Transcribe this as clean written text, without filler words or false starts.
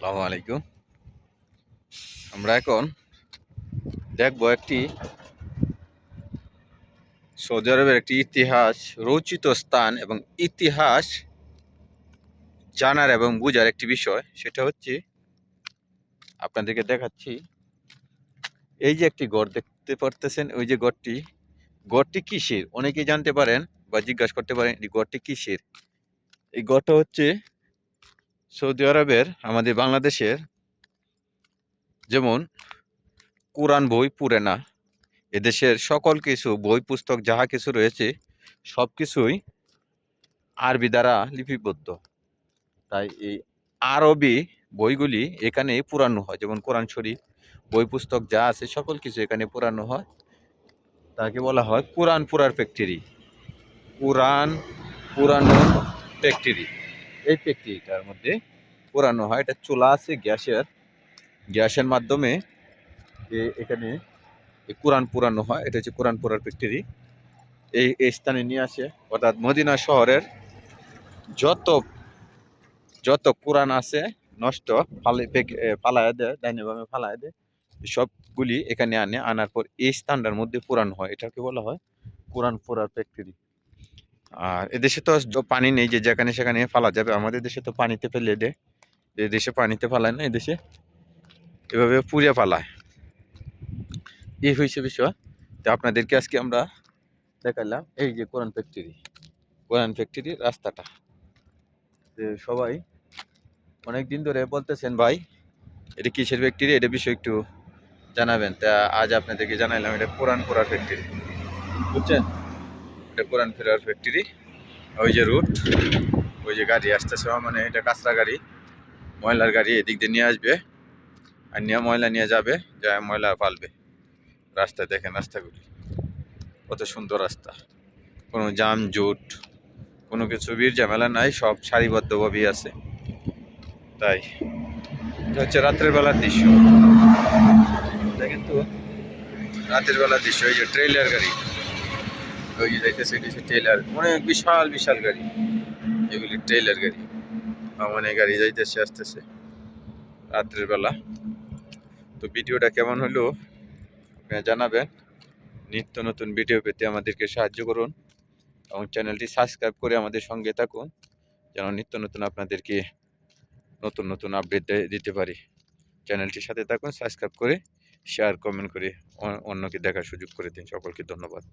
আসসালামু আলাইকুম। আমরা এখন দেখবো একটি সৌদি আরবের একটি ইতিহাস রচিত স্থান এবং ইতিহাস জানার এবং বোঝার একটি বিষয়। সেটা হচ্ছে আপনাদেরকে দেখাচ্ছি। এই যে একটি গড় দেখতে পারতেছেন, ওই যে গড়টি কিসের? অনেকেই জানতে পারেন বা জিজ্ঞাসা করতে পারেন এই গড়টি কিসের। এই গড়টা হচ্ছে সৌদি আরবের, আমাদের বাংলাদেশের যেমন কোরআন বই পুরে না, এদেশের সকল কিছু বই পুস্তক যাহা কিছু রয়েছে সব কিছুই আরবি দ্বারা লিপিবদ্ধ। তাই এই আরবি বইগুলি এখানে পুরানো হয়, যেমন কোরআন শরীফ, বই পুস্তক যা আছে সকল কিছু এখানে পুরানো হয়। তাকে বলা হয় কোরআন পুরার ফ্যাক্টরি, কোরআন পুরানো ফ্যাক্টরি। এই ফ্যাক্টরিটার মধ্যে পুরানো হয়। এটা চুলা আছে গ্যাসের মাধ্যমে এখানে এই কোরআন পুরানো হয়। এটা হচ্ছে কোরআন পুরার ফ্যাক্টরি। এই স্থানে নিয়ে আসে, অর্থাৎ মদিনা শহরের যত যত কোরআন আছে নষ্ট ফালায় দেয়, ডাইনে বামে ফালায় দেয়, সবগুলি এখানে আনার পর এই স্থানটার মধ্যে পুরান হয়। এটাকে বলা হয় কোরআন পুরার ফ্যাক্টরি। আর এদেশে তো পানি নেই যে যেখানে সেখানে ফালা যাবে। আমাদের দেশে তো পানিতে ফেলে দেয়, এদেশে পানিতে ফালায় না, এদেশে এভাবে পুড়িয়ে ফালায়। এই হয়েছে বিষয়। তো আপনাদেরকে আজকে আমরা দেখালাম এই যে কোরআন ফ্যাক্টরির রাস্তাটা। সবাই অনেক দিন ধরে বলতেছেন, ভাই এটা কিসের ফ্যাক্টরি, এটা বিষয় একটু জানাবেন। তা আজ আপনাদেরকে জানাইলাম এটা কোরআন পুরার ফ্যাক্টরি, বুঝছেন? এটা কোরআন ফেরার ফ্যাক্টরি। ওই যে রুট, ওই যে গাড়ি আসতেছে, মানে এটা কাঁচরা গাড়ি, ময়লার গাড়ি এদিক দিয়ে নিয়ে আসবে আর নিয়ে ময়লা নিয়ে যাবে, যা ময়লা ফালবে। রাস্তায় দেখেন রাস্তাগুলি কত সুন্দর রাস্তা, কোনো জাম জুট কোনো কিছু ভিড় ঝামেলা নাই, সব সারিবদ্ধভাবেই আছে। তাই এটা হচ্ছে রাত্রের বেলার দৃশ্য। এটা কিন্তু রাতের বেলার দৃশ্য। এই যে ট্রেলার গাড়ি, ওই যে যাইতেছে, এটি ট্রেলার, অনেক বিশাল বিশাল গাড়ি, এগুলি ট্রেলার গাড়ি। অনেক গাড়ি যাইতেছে আসতেছে রাত্রের বেলা। তো ভিডিওটা কেমন হলো আপনারা জানাবেন। নিত্য নতুন ভিডিও পেতে আমাদেরকে সাহায্য করুন এবং চ্যানেলটি সাবস্ক্রাইব করে আমাদের সঙ্গে থাকুন, যেন নিত্য নতুন আপনাদেরকে নতুন নতুন আপডেট দিতে পারি। চ্যানেলটির সাথে থাকুন, সাবস্ক্রাইব করে শেয়ার কমেন্ট করে অন্যকে দেখার সুযোগ করে দিন। সকলকে ধন্যবাদ।